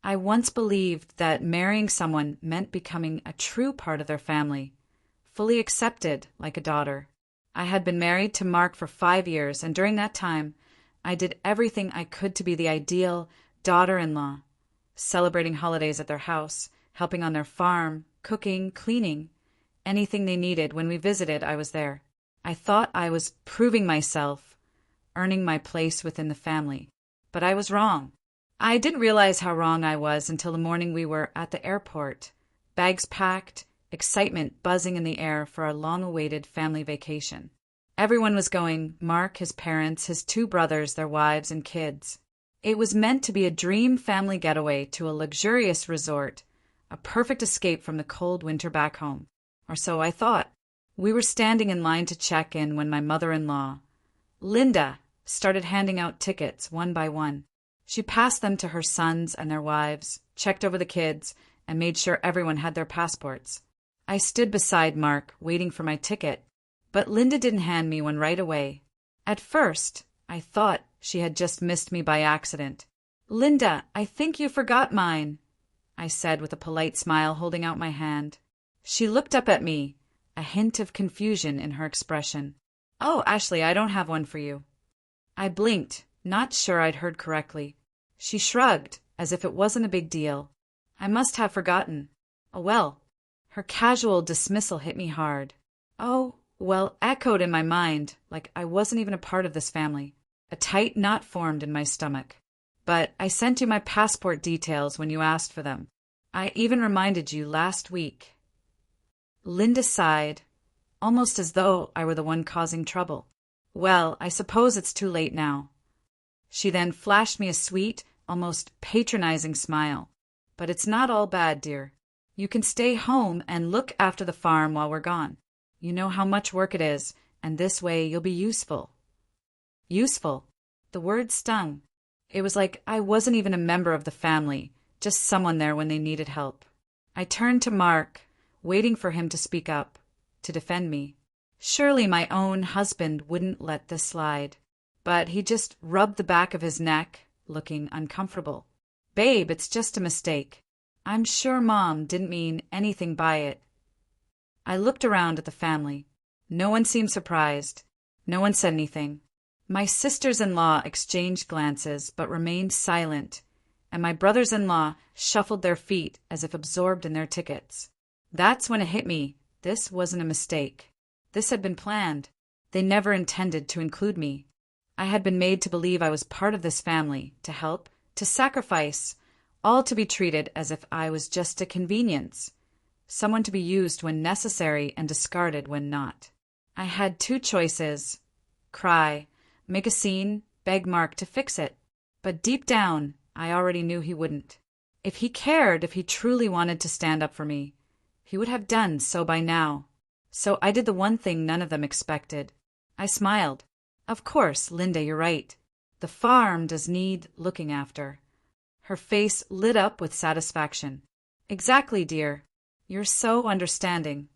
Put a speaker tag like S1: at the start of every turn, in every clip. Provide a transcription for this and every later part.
S1: I once believed that marrying someone meant becoming a true part of their family, fully accepted like a daughter. I had been married to Mark for 5 years, and during that time, I did everything I could to be the ideal daughter-in-law, celebrating holidays at their house, helping on their farm, cooking, cleaning. Anything they needed when we visited, I was there. I thought I was proving myself, earning my place within the family. But I was wrong. I didn't realize how wrong I was until the morning we were at the airport, bags packed, excitement buzzing in the air for our long-awaited family vacation. Everyone was going, Mark, his parents, his 2 brothers, their wives, and kids. It was meant to be a dream family getaway to a luxurious resort, a perfect escape from the cold winter back home. Or so I thought. We were standing in line to check in when my mother-in-law, Linda, started handing out tickets one by one. She passed them to her sons and their wives, checked over the kids, and made sure everyone had their passports. I stood beside Mark, waiting for my ticket, but Linda didn't hand me one right away. At first, I thought she had just missed me by accident. "Linda, I think you forgot mine," I said with a polite smile, holding out my hand. She looked up at me, a hint of confusion in her expression. "Oh, Ashley, I don't have one for you." I blinked, not sure I'd heard correctly. She shrugged, as if it wasn't a big deal. I must have forgotten. Oh well. Her casual dismissal hit me hard. "Oh, well," echoed in my mind, like I wasn't even a part of this family. A tight knot formed in my stomach. "But I sent you my passport details when you asked for them. I even reminded you last week." Linda sighed, almost as though I were the one causing trouble. "Well, I suppose it's too late now." She then flashed me a sweet, almost patronizing smile. "But it's not all bad, dear. You can stay home and look after the farm while we're gone. You know how much work it is, and this way you'll be useful." Useful. The word stung. It was like I wasn't even a member of the family, just someone there when they needed help. I turned to Mark, waiting for him to speak up, to defend me. Surely my own husband wouldn't let this slide. But he just rubbed the back of his neck, looking uncomfortable. "Babe, it's just a mistake. I'm sure Mom didn't mean anything by it." I looked around at the family. No one seemed surprised. No one said anything. My sisters-in-law exchanged glances but remained silent, and my brothers-in-law shuffled their feet as if absorbed in their tickets. That's when it hit me. This wasn't a mistake. This had been planned. They never intended to include me. I had been made to believe I was part of this family, to help, to sacrifice, all to be treated as if I was just a convenience, someone to be used when necessary and discarded when not. I had 2 choices: cry, make a scene, beg Mark to fix it. But deep down, I already knew he wouldn't. If he cared, if he truly wanted to stand up for me, he would have done so by now. So I did the one thing none of them expected. I smiled. "Of course, Linda, you're right. The farm does need looking after." Her face lit up with satisfaction. "Exactly, dear. You're so understanding."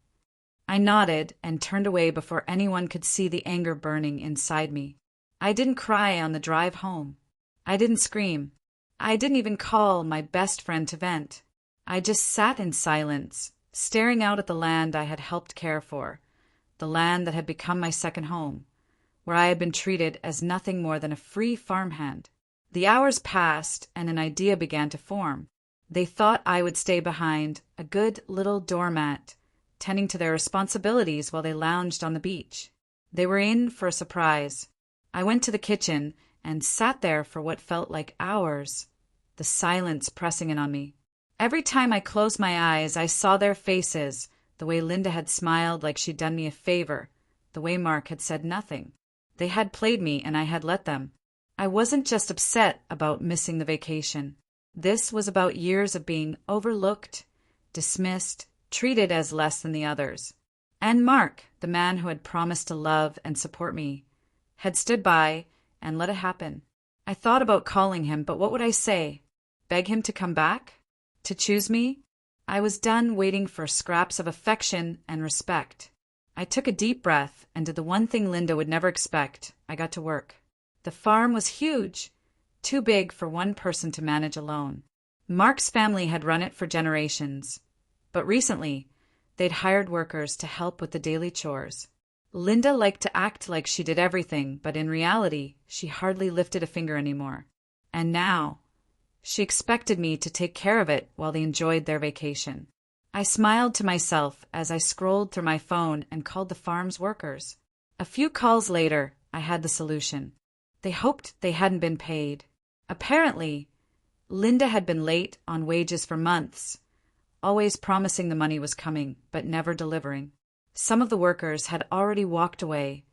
S1: I nodded and turned away before anyone could see the anger burning inside me. I didn't cry on the drive home. I didn't scream. I didn't even call my best friend to vent. I just sat in silence, staring out at the land I had helped care for, the land that had become my second home, where I had been treated as nothing more than a free farmhand. The hours passed, and an idea began to form. They thought I would stay behind, a good little doormat, tending to their responsibilities while they lounged on the beach. They were in for a surprise. I went to the kitchen and sat there for what felt like hours, the silence pressing in on me. Every time I closed my eyes, I saw their faces, the way Linda had smiled like she'd done me a favor, the way Mark had said nothing. They had played me, and I had let them. I wasn't just upset about missing the vacation. This was about years of being overlooked, dismissed, treated as less than the others. And Mark, the man who had promised to love and support me, had stood by and let it happen. I thought about calling him, but what would I say? Beg him to come back? To choose me? I was done waiting for scraps of affection and respect. I took a deep breath and did the one thing Linda would never expect. I got to work. The farm was huge, too big for one person to manage alone. Mark's family had run it for generations, but recently they'd hired workers to help with the daily chores. Linda liked to act like she did everything, but in reality, she hardly lifted a finger anymore. And now, she expected me to take care of it while they enjoyed their vacation. I smiled to myself as I scrolled through my phone and called the farm's workers. A few calls later, I had the solution. They hoped they hadn't been paid. Apparently, Linda had been late on wages for months, always promising the money was coming, but never delivering. Some of the workers had already walked away,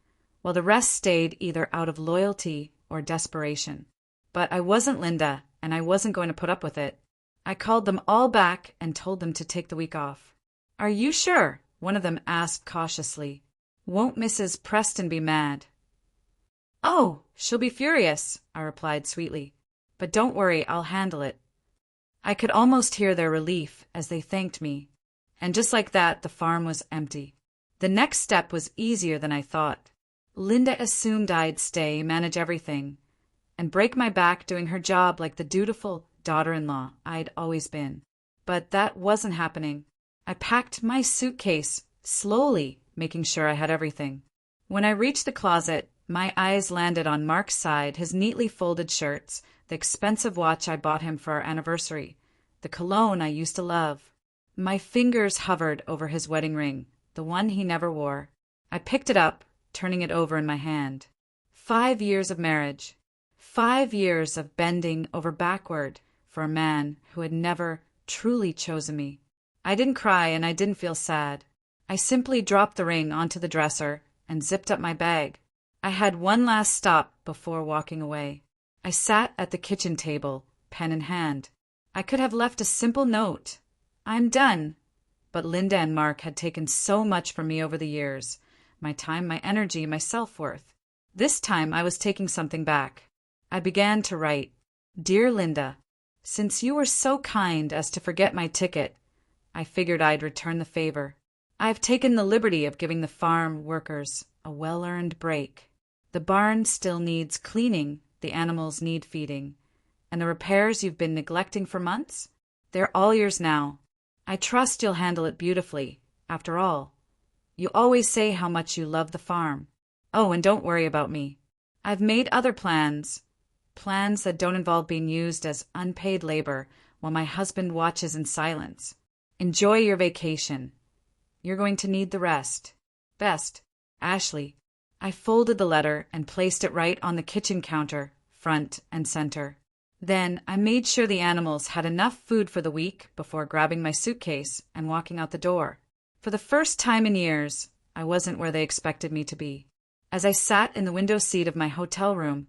S1: while the rest stayed either out of loyalty or desperation. But I wasn't Linda, and I wasn't going to put up with it. I called them all back and told them to take the week off. "Are you sure?" one of them asked cautiously. "Won't Mrs. Preston be mad?" "Oh, she'll be furious," I replied sweetly. "But don't worry, I'll handle it." I could almost hear their relief as they thanked me. And just like that, the farm was empty. The next step was easier than I thought. Linda assumed I'd stay, manage everything, and break my back doing her job like the dutiful daughter-in-law I'd always been. But that wasn't happening. I packed my suitcase, slowly, making sure I had everything. When I reached the closet, my eyes landed on Mark's side, his neatly folded shirts, the expensive watch I bought him for our anniversary, the cologne I used to love. My fingers hovered over his wedding ring, the one he never wore. I picked it up, turning it over in my hand. 5 years of marriage. 5 years of bending over backward for a man who had never truly chosen me. I didn't cry and I didn't feel sad. I simply dropped the ring onto the dresser and zipped up my bag. I had one last stop before walking away. I sat at the kitchen table, pen in hand. I could have left a simple note. "I'm done." But Linda and Mark had taken so much from me over the years. My time, my energy, my self-worth. This time I was taking something back. I began to write. "Dear Linda, since you were so kind as to forget my ticket, I figured I'd return the favor. I've taken the liberty of giving the farm workers a well-earned break. The barn still needs cleaning, the animals need feeding, and the repairs you've been neglecting for months, they're all yours now. I trust you'll handle it beautifully. After all, you always say how much you love the farm. Oh, and don't worry about me. I've made other plans that don't involve being used as unpaid labor while my husband watches in silence. Enjoy your vacation. You're going to need the rest. Best, Ashley." I folded the letter and placed it right on the kitchen counter, front and center. Then I made sure the animals had enough food for the week before grabbing my suitcase and walking out the door. For the first time in years, I wasn't where they expected me to be. As I sat in the window seat of my hotel room,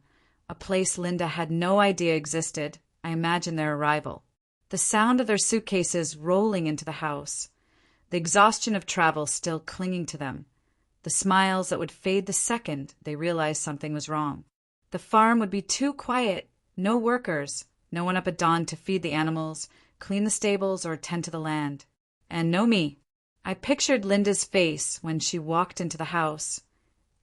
S1: a place Linda had no idea existed, I imagined their arrival. The sound of their suitcases rolling into the house, the exhaustion of travel still clinging to them, the smiles that would fade the second they realized something was wrong. The farm would be too quiet. No workers, no one up at dawn to feed the animals, clean the stables, or tend to the land. And no me. I pictured Linda's face when she walked into the house,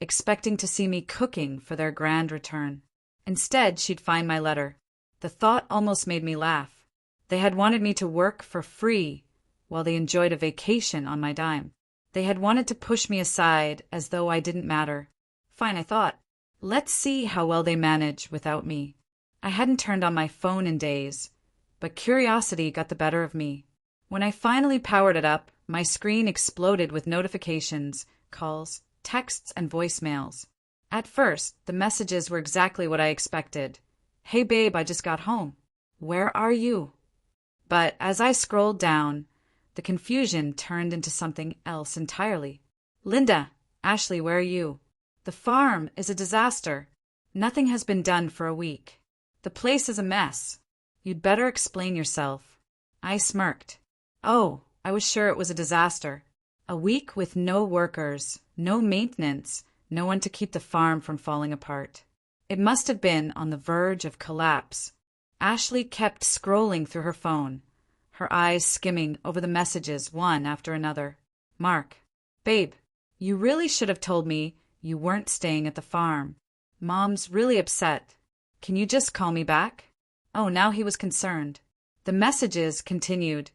S1: expecting to see me cooking for their grand return. Instead, she'd find my letter. The thought almost made me laugh. They had wanted me to work for free while they enjoyed a vacation on my dime. They had wanted to push me aside as though I didn't matter. Fine, I thought. Let's see how well they manage without me. I hadn't turned on my phone in days, but curiosity got the better of me. When I finally powered it up, my screen exploded with notifications, calls, texts, and voicemails. At first, the messages were exactly what I expected. "Hey babe, I just got home. Where are you?" But as I scrolled down, the confusion turned into something else entirely. "Linda, Ashley, where are you? The farm is a disaster. Nothing has been done for a week. The place is a mess. You'd better explain yourself." I smirked. Oh, I was sure it was a disaster. A week with no workers, no maintenance, no one to keep the farm from falling apart. It must have been on the verge of collapse. Ashley kept scrolling through her phone, her eyes skimming over the messages one after another. "Mark, babe, you really should have told me you weren't staying at the farm. Mom's really upset. Can you just call me back?" Oh, now he was concerned. The messages continued,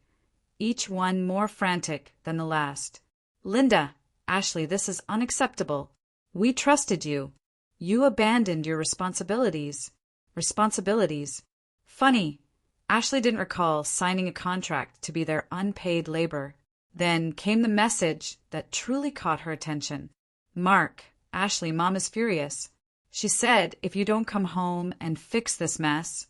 S1: each one more frantic than the last. Linda, Ashley, this is unacceptable. We trusted you. You abandoned your responsibilities. Responsibilities. Funny. Ashley didn't recall signing a contract to be their unpaid labor. Then came the message that truly caught her attention. Mark, Ashley, Mom is furious. She said if you don't come home and fix this mess,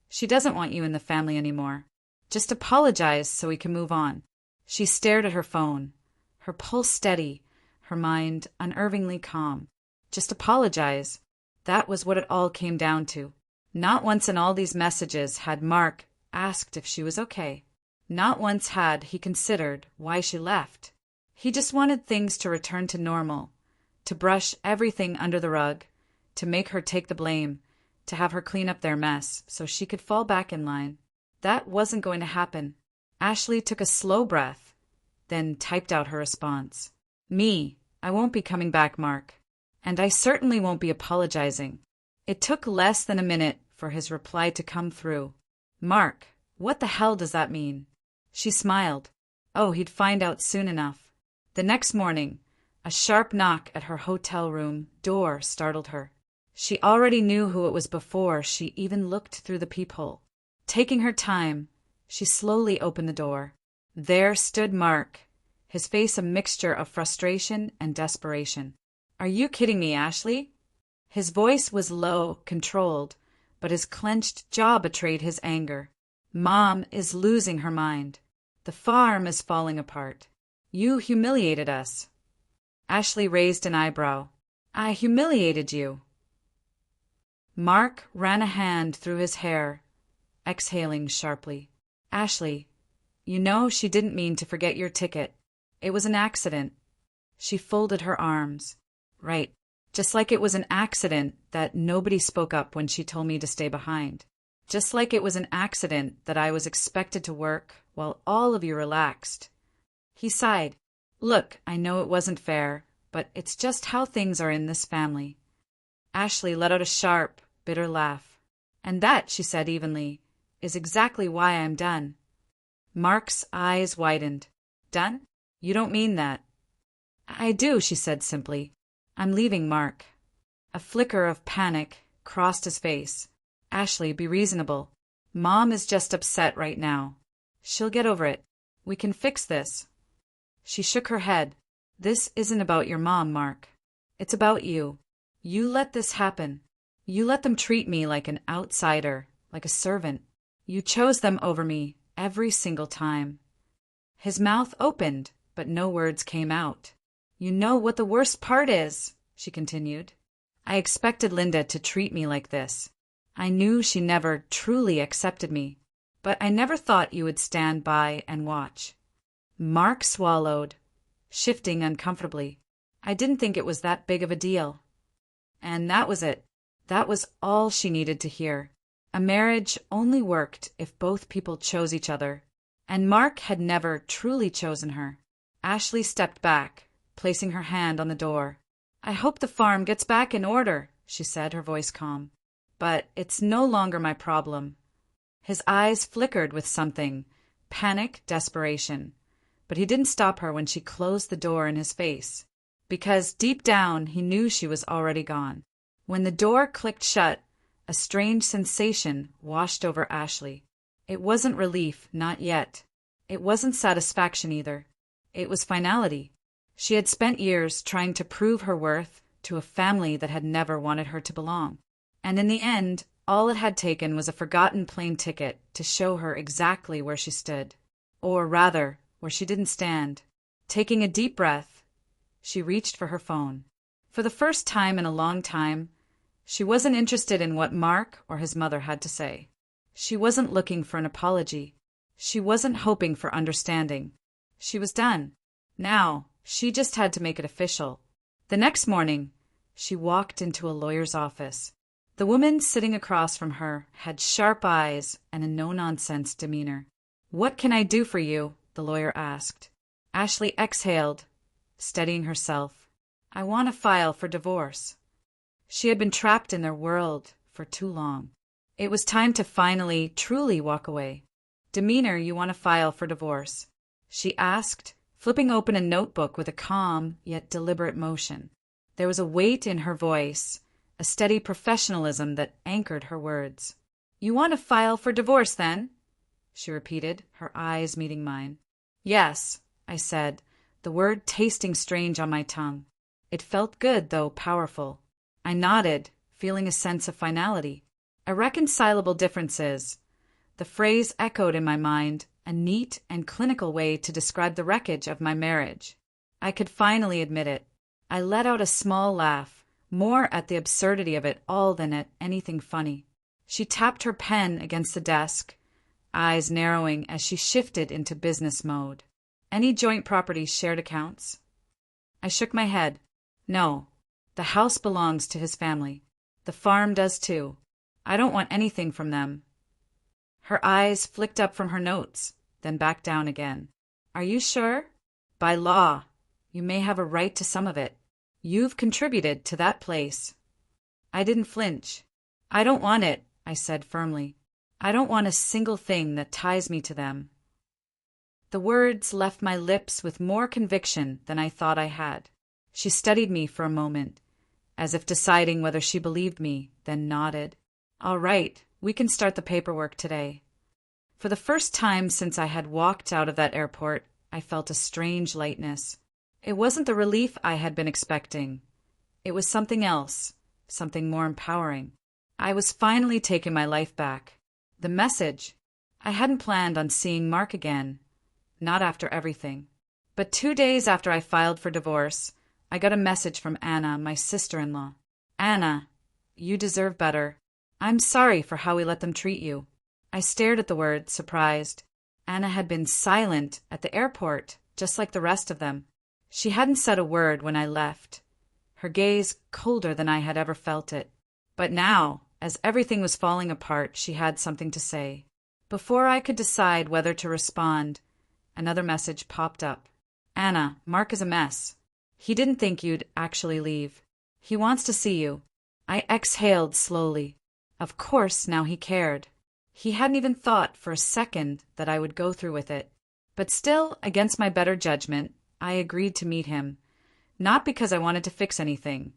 S1: she doesn't want you in the family anymore. Just apologize so we can move on. She stared at her phone, her pulse steady, her mind unnervingly calm. Just apologize. That was what it all came down to. Not once in all these messages had Mark asked if she was okay. Not once had he considered why she left. He just wanted things to return to normal, to brush everything under the rug, to make her take the blame, to have her clean up their mess so she could fall back in line. That wasn't going to happen. Ashley took a slow breath, then typed out her response. Me, I won't be coming back, Mark. And I certainly won't be apologizing. It took less than a minute for his reply to come through. Mark, what the hell does that mean? She smiled. Oh, he'd find out soon enough. The next morning, a sharp knock at her hotel room door startled her. She already knew who it was before she even looked through the peephole. Taking her time, she slowly opened the door. There stood Mark, his face a mixture of frustration and desperation. Are you kidding me, Ashley? His voice was low, controlled, but his clenched jaw betrayed his anger. Mom is losing her mind. The farm is falling apart. You humiliated us. Ashley raised an eyebrow. I humiliated you. Mark ran a hand through his hair, exhaling sharply. Ashley, you know she didn't mean to forget your ticket. It was an accident. She folded her arms. Right. Just like it was an accident that nobody spoke up when she told me to stay behind. Just like it was an accident that I was expected to work while all of you relaxed. He sighed. Look, I know it wasn't fair, but it's just how things are in this family. Ashley let out a sharp, bitter laugh. And that, she said evenly, is exactly why I'm done. Mark's eyes widened. Done? You don't mean that. I do, she said simply. I'm leaving Mark. A flicker of panic crossed his face. Ashley, be reasonable. Mom is just upset right now. She'll get over it. We can fix this. She shook her head. This isn't about your mom, Mark. It's about you. You let this happen. You let them treat me like an outsider, like a servant. You chose them over me every single time. His mouth opened, but no words came out. You know what the worst part is, she continued. I expected Linda to treat me like this. I knew she never truly accepted me, but I never thought you would stand by and watch. Mark swallowed, shifting uncomfortably. I didn't think it was that big of a deal. And that was it. That was all she needed to hear. A marriage only worked if both people chose each other, and Mark had never truly chosen her. Ashley stepped back, placing her hand on the door. I hope the farm gets back in order, she said, her voice calm. But it's no longer my problem. His eyes flickered with something, panic, desperation. But he didn't stop her when she closed the door in his face, because deep down he knew she was already gone. When the door clicked shut, a strange sensation washed over Ashley. It wasn't relief, not yet. It wasn't satisfaction either. It was finality. She had spent years trying to prove her worth to a family that had never wanted her to belong. And in the end, all it had taken was a forgotten plane ticket to show her exactly where she stood. Or rather, where she didn't stand. Taking a deep breath, she reached for her phone. For the first time in a long time, she wasn't interested in what Mark or his mother had to say. She wasn't looking for an apology. She wasn't hoping for understanding. She was done. Now, she just had to make it official. The next morning, she walked into a lawyer's office. The woman sitting across from her had sharp eyes and a no-nonsense demeanor. What can I do for you? The lawyer asked. Ashley exhaled, steadying herself. I want to file for divorce. She had been trapped in their world for too long. It was time to finally, truly walk away. demeanor you want to file for divorce?" she asked, flipping open a notebook with a calm yet deliberate motion. There was a weight in her voice, a steady professionalism that anchored her words. "You want to file for divorce, then?" she repeated, her eyes meeting mine. "Yes," I said, the word tasting strange on my tongue. It felt good, though powerful. I nodded, feeling a sense of finality. Irreconcilable differences. The phrase echoed in my mind, a neat and clinical way to describe the wreckage of my marriage. I could finally admit it. I let out a small laugh, more at the absurdity of it all than at anything funny. She tapped her pen against the desk, eyes narrowing as she shifted into business mode. "Any joint property shared accounts?" I shook my head. "No. The house belongs to his family. The farm does too. I don't want anything from them." Her eyes flicked up from her notes, then back down again. "Are you sure? By law, you may have a right to some of it. You've contributed to that place." I didn't flinch. "I don't want it," I said firmly. "I don't want a single thing that ties me to them." The words left my lips with more conviction than I thought I had. She studied me for a moment, as if deciding whether she believed me, then nodded. "All right, we can start the paperwork today." For the first time since I had walked out of that airport, I felt a strange lightness. It wasn't the relief I had been expecting. It was something else, something more empowering. I was finally taking my life back. The message. I hadn't planned on seeing Mark again. Not after everything. But 2 days after I filed for divorce, I got a message from Anna, my sister-in-law. "Anna, you deserve better. I'm sorry for how we let them treat you." I stared at the word, surprised. Anna had been silent at the airport, just like the rest of them. She hadn't said a word when I left, her gaze colder than I had ever felt it. But now, as everything was falling apart, she had something to say. Before I could decide whether to respond, another message popped up. "Anna, Mark is a mess. He didn't think you'd actually leave. He wants to see you." I exhaled slowly. Of course, now he cared. He hadn't even thought for a second that I would go through with it. But still, against my better judgment, I agreed to meet him. Not because I wanted to fix anything,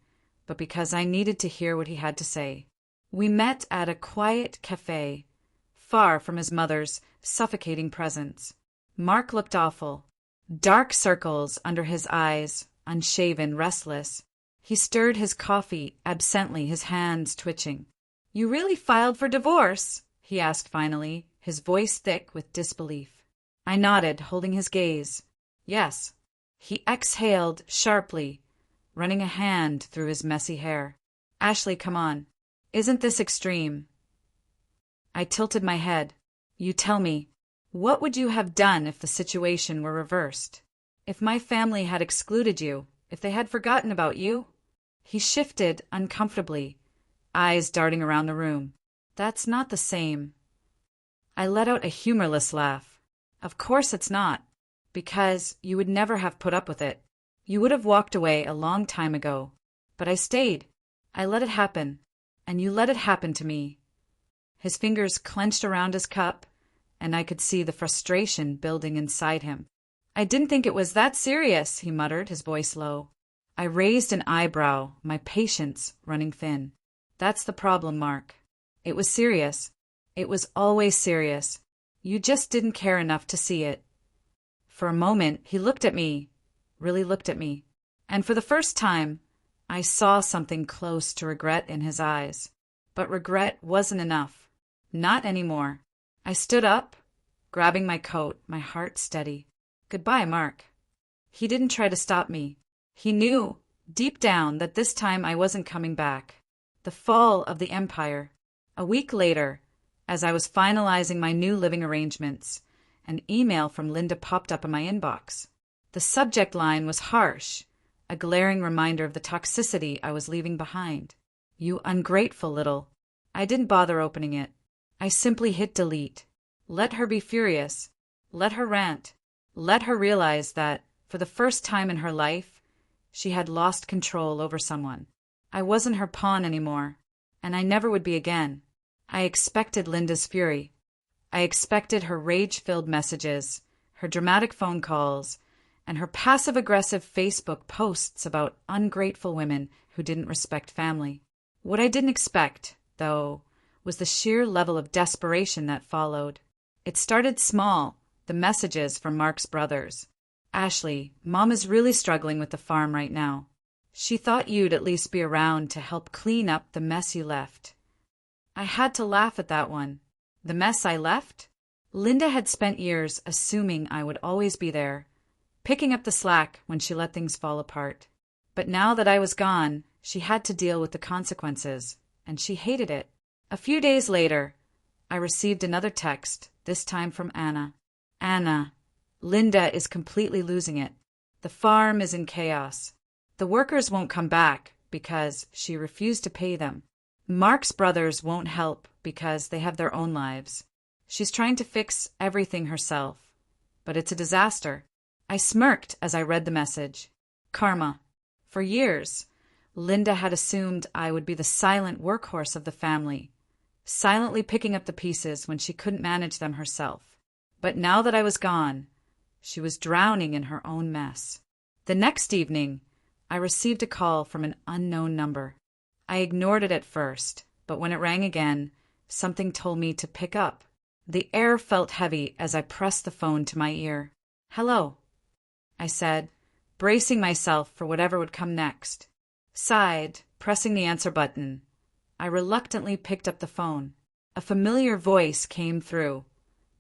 S1: but because I needed to hear what he had to say. We met at a quiet cafe, far from his mother's suffocating presence. Mark looked awful. Dark circles under his eyes, unshaven, restless. He stirred his coffee absently, his hands twitching. "You really filed for divorce?" he asked finally, his voice thick with disbelief. I nodded, holding his gaze. "Yes." He exhaled sharply, running a hand through his messy hair. "Ashley, come on. Isn't this extreme?" I tilted my head. "You tell me, what would you have done if the situation were reversed? If my family had excluded you? If they had forgotten about you?" He shifted uncomfortably, eyes darting around the room. "That's not the same." I let out a humorless laugh. "Of course it's not. Because you would never have put up with it. You would have walked away a long time ago. But I stayed. I let it happen. And you let it happen to me." His fingers clenched around his cup, and I could see the frustration building inside him. "I didn't think it was that serious," he muttered, his voice low. I raised an eyebrow, my patience running thin. "That's the problem, Mark. It was serious. It was always serious. You just didn't care enough to see it." For a moment, he looked at me, really looked at me. And for the first time, I saw something close to regret in his eyes. But regret wasn't enough. Not anymore. I stood up, grabbing my coat, my heart steady. "Goodbye, Mark." He didn't try to stop me. He knew, deep down, that this time I wasn't coming back. The fall of the empire. A week later, as I was finalizing my new living arrangements, an email from Linda popped up in my inbox. The subject line was harsh, a glaring reminder of the toxicity I was leaving behind. "You ungrateful little." I didn't bother opening it. I simply hit delete. Let her be furious. Let her rant. Let her realize that, for the first time in her life, she had lost control over someone. I wasn't her pawn anymore, and I never would be again. I expected Linda's fury. I expected her rage-filled messages, her dramatic phone calls, and her passive-aggressive Facebook posts about ungrateful women who didn't respect family. What I didn't expect, though, was the sheer level of desperation that followed. It started small, the messages from Mark's brothers. "Ashley, Mom is really struggling with the farm right now. She thought you'd at least be around to help clean up the mess you left." I had to laugh at that one. The mess I left? Linda had spent years assuming I would always be there, picking up the slack when she let things fall apart. But now that I was gone, she had to deal with the consequences, and she hated it. A few days later, I received another text, this time from Anna. "Anna, Linda is completely losing it. The farm is in chaos. The workers won't come back because she refused to pay them. Mark's brothers won't help because they have their own lives. She's trying to fix everything herself, but it's a disaster." I smirked as I read the message. Karma. For years, Linda had assumed I would be the silent workhorse of the family, silently picking up the pieces when she couldn't manage them herself. But now that I was gone, she was drowning in her own mess. The next evening, I received a call from an unknown number. I ignored it at first, but when it rang again, something told me to pick up. The air felt heavy as I pressed the phone to my ear. "Hello," I said, bracing myself for whatever would come next. Sighed, pressing the answer button. I reluctantly picked up the phone. A familiar voice came through,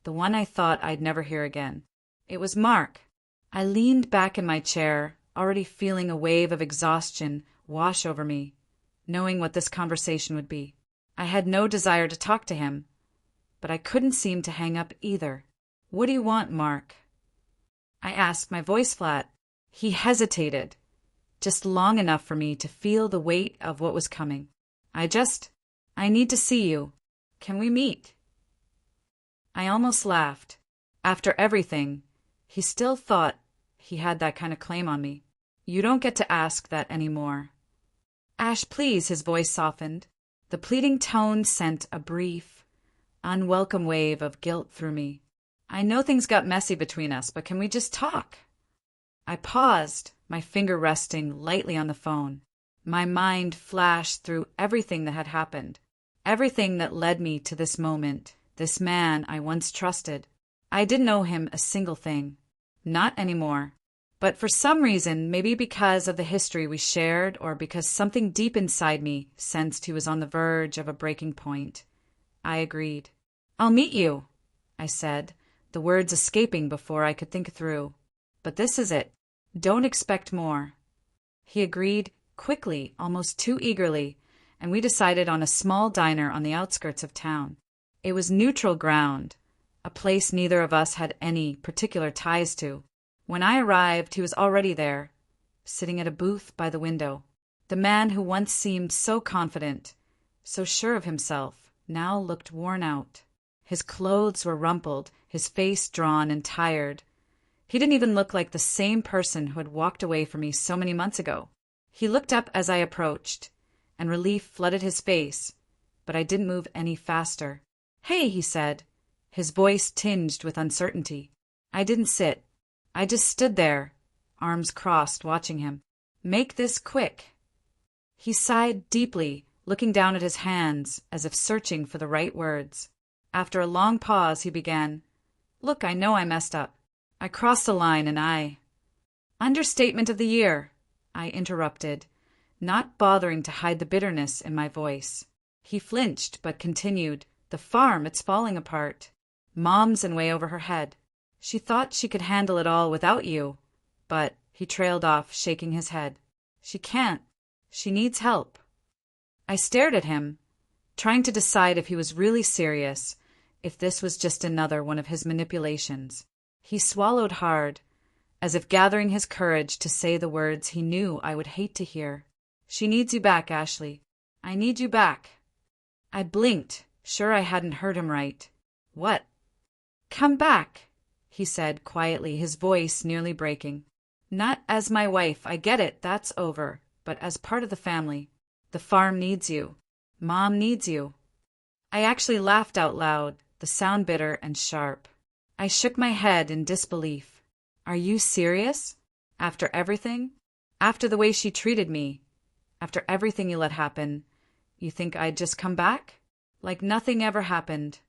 S1: the one I thought I'd never hear again. It was Mark. I leaned back in my chair, already feeling a wave of exhaustion wash over me, knowing what this conversation would be. I had no desire to talk to him, but I couldn't seem to hang up either. "What do you want, Mark?" I asked, my voice flat. He hesitated, just long enough for me to feel the weight of what was coming. I need to see you. Can we meet?" I almost laughed. After everything, he still thought he had that kind of claim on me. "You don't get to ask that anymore." "Ash, please," his voice softened. The pleading tone sent a brief, unwelcome wave of guilt through me. "I know things got messy between us, but can we just talk?" I paused, my finger resting lightly on the phone. My mind flashed through everything that had happened, everything that led me to this moment, this man I once trusted. I didn't owe him a single thing. Not anymore. But for some reason, maybe because of the history we shared or because something deep inside me sensed he was on the verge of a breaking point, I agreed. "I'll meet you," I said, the words escaping before I could think through. "But this is it. Don't expect more." He agreed quickly, almost too eagerly, and we decided on a small diner on the outskirts of town. It was neutral ground, a place neither of us had any particular ties to. When I arrived, he was already there, sitting at a booth by the window. The man who once seemed so confident, so sure of himself, now looked worn out. His clothes were rumpled, his face drawn and tired. He didn't even look like the same person who had walked away from me so many months ago. He looked up as I approached, and relief flooded his face, but I didn't move any faster. "Hey," he said, his voice tinged with uncertainty. I didn't sit. I just stood there, arms crossed, watching him. "Make this quick." He sighed deeply, looking down at his hands as if searching for the right words. After a long pause, he began, "Look, I know I messed up. I crossed the line and Understatement of the year," I interrupted, not bothering to hide the bitterness in my voice. He flinched, but continued, "The farm, it's falling apart. Mom's in way over her head. She thought she could handle it all without you, but," he trailed off, shaking his head, "she can't. She needs help." I stared at him, trying to decide if he was really serious, if this was just another one of his manipulations. He swallowed hard, as if gathering his courage to say the words he knew I would hate to hear. "She needs you back, Ashley. I need you back." I blinked, sure I hadn't heard him right. "What?" "Come back," he said quietly, his voice nearly breaking. "Not as my wife, I get it, that's over, but as part of the family. The farm needs you. Mom needs you." I actually laughed out loud, the sound bitter and sharp. I shook my head in disbelief. Are you serious? After everything? After the way she treated me? After everything you let happen, you think I'd just come back? Like nothing ever happened.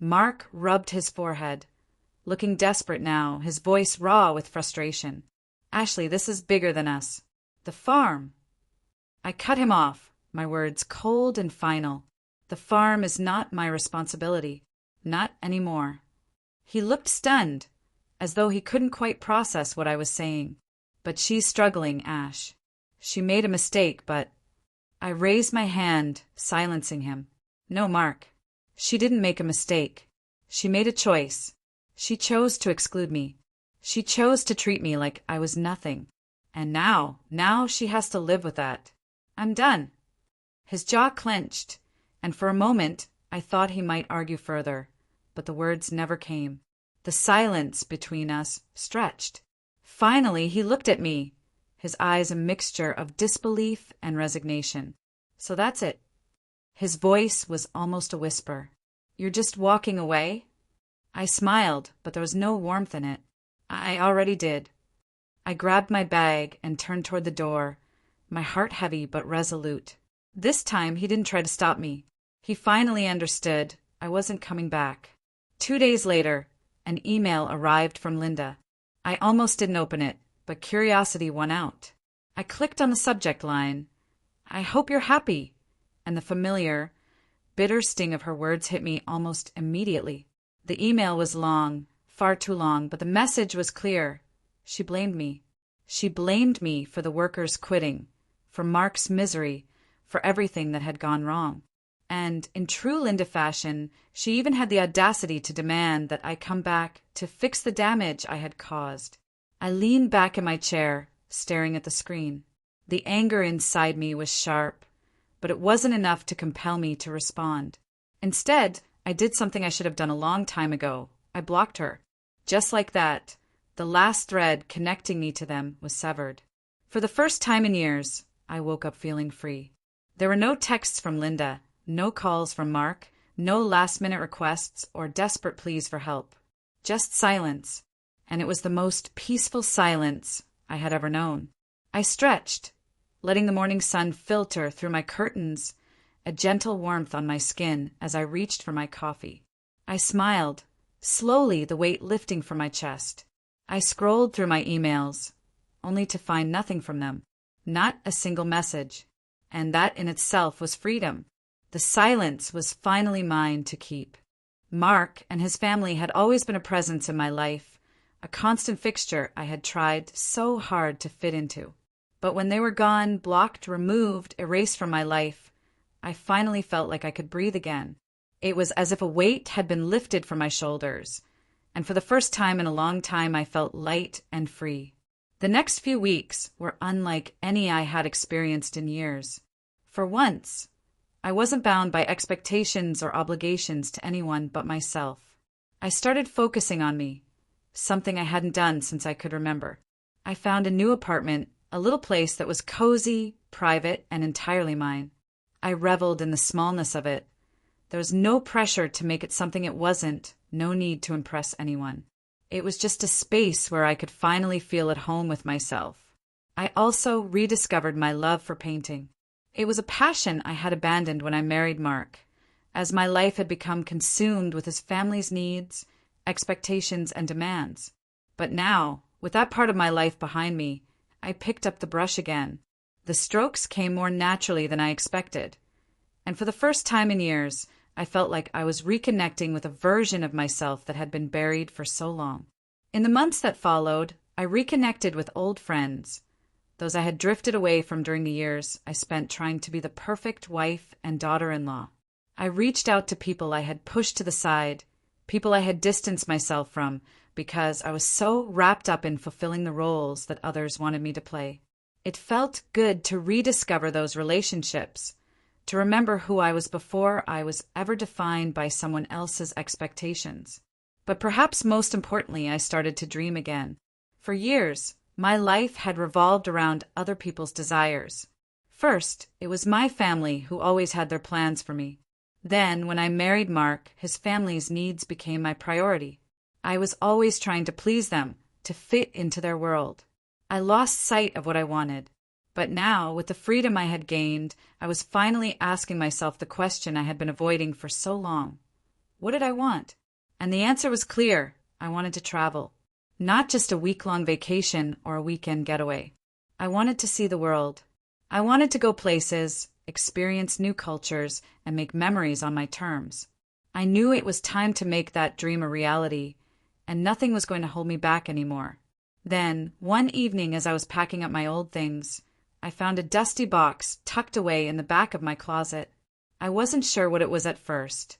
S1: Mark rubbed his forehead, looking desperate now, his voice raw with frustration. Ashley, this is bigger than us. The farm. I cut him off, my words cold and final. The farm is not my responsibility. Not anymore. He looked stunned, as though he couldn't quite process what I was saying. But she's struggling, Ash. She made a mistake, but... I raised my hand, silencing him. No, Mark. She didn't make a mistake. She made a choice. She chose to exclude me. She chose to treat me like I was nothing. And now she has to live with that. I'm done. His jaw clenched, and for a moment I thought he might argue further, but the words never came. The silence between us stretched. Finally, he looked at me, his eyes a mixture of disbelief and resignation. So that's it. His voice was almost a whisper. You're just walking away? I smiled, but there was no warmth in it. I already did. I grabbed my bag and turned toward the door, my heart heavy but resolute. This time he didn't try to stop me. He finally understood I wasn't coming back. 2 days later, an email arrived from Linda. I almost didn't open it, but curiosity won out. I clicked on the subject line. I hope you're happy. And the familiar, bitter sting of her words hit me almost immediately. The email was long, far too long, but the message was clear. She blamed me. She blamed me for the workers quitting, for Mark's misery, for everything that had gone wrong. And in true Linda fashion, she even had the audacity to demand that I come back to fix the damage I had caused. I leaned back in my chair, staring at the screen. The anger inside me was sharp, but it wasn't enough to compel me to respond. Instead, I did something I should have done a long time ago. I blocked her. Just like that, the last thread connecting me to them was severed. For the first time in years, I woke up feeling free. There were no texts from Linda, no calls from Mark, no last-minute requests or desperate pleas for help. Just silence, and it was the most peaceful silence I had ever known. I stretched, letting the morning sun filter through my curtains, a gentle warmth on my skin as I reached for my coffee. I smiled, slowly the weight lifting from my chest. I scrolled through my emails, only to find nothing from them, not a single message. And that in itself was freedom. The silence was finally mine to keep. Mark and his family had always been a presence in my life, a constant fixture I had tried so hard to fit into. But when they were gone, blocked, removed, erased from my life, I finally felt like I could breathe again. It was as if a weight had been lifted from my shoulders, and for the first time in a long time I felt light and free. The next few weeks were unlike any I had experienced in years. For once, I wasn't bound by expectations or obligations to anyone but myself. I started focusing on me, something I hadn't done since I could remember. I found a new apartment, a little place that was cozy, private, and entirely mine. I reveled in the smallness of it. There was no pressure to make it something it wasn't, no need to impress anyone. It was just a space where I could finally feel at home with myself. I also rediscovered my love for painting. It was a passion I had abandoned when I married Mark, as my life had become consumed with his family's needs, expectations, and demands. But now, with that part of my life behind me, I picked up the brush again. The strokes came more naturally than I expected, and for the first time in years, I felt like I was reconnecting with a version of myself that had been buried for so long. In the months that followed, I reconnected with old friends, those I had drifted away from during the years I spent trying to be the perfect wife and daughter-in-law. I reached out to people I had pushed to the side, people I had distanced myself from because I was so wrapped up in fulfilling the roles that others wanted me to play. It felt good to rediscover those relationships, to remember who I was before I was ever defined by someone else's expectations. But perhaps most importantly, I started to dream again. For years, my life had revolved around other people's desires. First, it was my family who always had their plans for me. Then, when I married Mark, his family's needs became my priority. I was always trying to please them, to fit into their world. I lost sight of what I wanted. But now, with the freedom I had gained, I was finally asking myself the question I had been avoiding for so long. What did I want? And the answer was clear. I wanted to travel. Not just a week-long vacation or a weekend getaway. I wanted to see the world. I wanted to go places, experience new cultures, and make memories on my terms. I knew it was time to make that dream a reality, and nothing was going to hold me back anymore. Then, one evening as I was packing up my old things, I found a dusty box tucked away in the back of my closet. I wasn't sure what it was at first,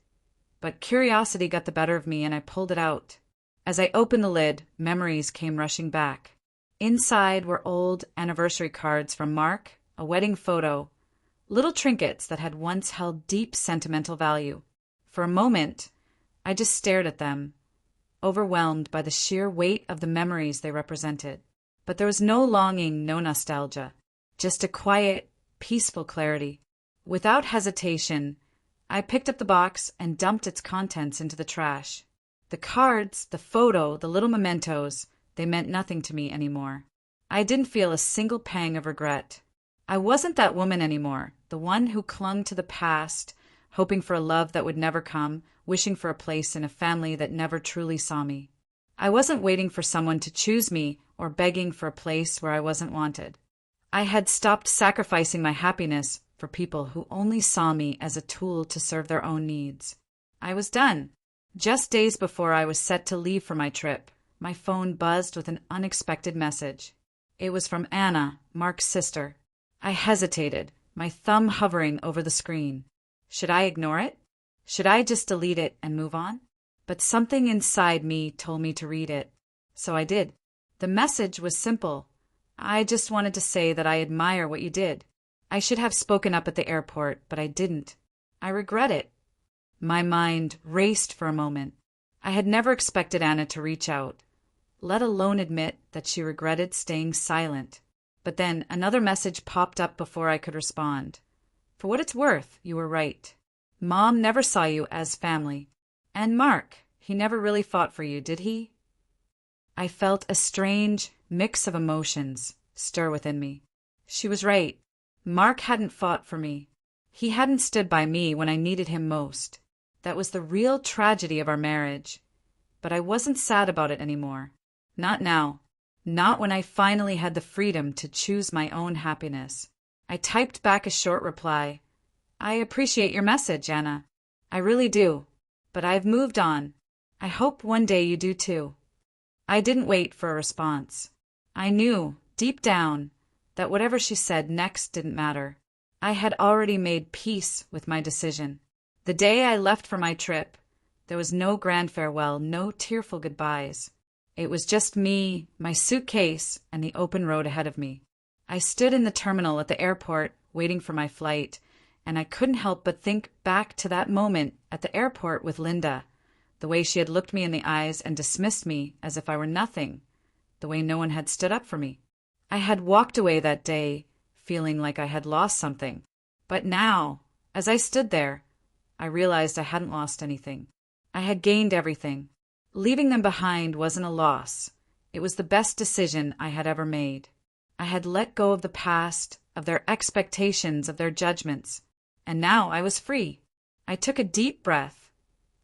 S1: but curiosity got the better of me and I pulled it out. As I opened the lid, memories came rushing back. Inside were old anniversary cards from Mark, a wedding photo, little trinkets that had once held deep sentimental value. For a moment, I just stared at them, overwhelmed by the sheer weight of the memories they represented. But there was no longing, no nostalgia, just a quiet, peaceful clarity. Without hesitation, I picked up the box and dumped its contents into the trash. The cards, the photo, the little mementos, they meant nothing to me anymore. I didn't feel a single pang of regret. I wasn't that woman anymore, the one who clung to the past, hoping for a love that would never come, wishing for a place in a family that never truly saw me. I wasn't waiting for someone to choose me or begging for a place where I wasn't wanted. I had stopped sacrificing my happiness for people who only saw me as a tool to serve their own needs. I was done. Just days before I was set to leave for my trip, my phone buzzed with an unexpected message. It was from Anna, Mark's sister. I hesitated, my thumb hovering over the screen. Should I ignore it? Should I just delete it and move on? But something inside me told me to read it. So I did. The message was simple. I just wanted to say that I admire what you did. I should have spoken up at the airport, but I didn't. I regret it. My mind raced for a moment. I had never expected Anna to reach out, let alone admit that she regretted staying silent. But then another message popped up before I could respond. For what it's worth, you were right. Mom never saw you as family. And Mark, he never really fought for you, did he? I felt a strange mix of emotions stir within me. She was right. Mark hadn't fought for me. He hadn't stood by me when I needed him most. That was the real tragedy of our marriage. But I wasn't sad about it anymore. Not now. Not when I finally had the freedom to choose my own happiness. I typed back a short reply. I appreciate your message, Anna. I really do. But I've moved on. I hope one day you do too. I didn't wait for a response. I knew, deep down, that whatever she said next didn't matter. I had already made peace with my decision. The day I left for my trip, there was no grand farewell, no tearful goodbyes. It was just me, my suitcase, and the open road ahead of me. I stood in the terminal at the airport, waiting for my flight, and I couldn't help but think back to that moment at the airport with Linda, the way she had looked me in the eyes and dismissed me as if I were nothing, the way no one had stood up for me. I had walked away that day, feeling like I had lost something. But now, as I stood there, I realized I hadn't lost anything. I had gained everything. Leaving them behind wasn't a loss. It was the best decision I had ever made. I had let go of the past, of their expectations, of their judgments, and now I was free. I took a deep breath,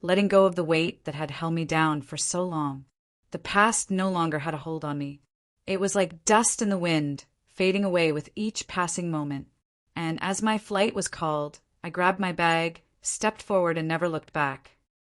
S1: letting go of the weight that had held me down for so long. The past no longer had a hold on me. It was like dust in the wind, fading away with each passing moment. And as my flight was called, I grabbed my bag, stepped forward, and never looked back.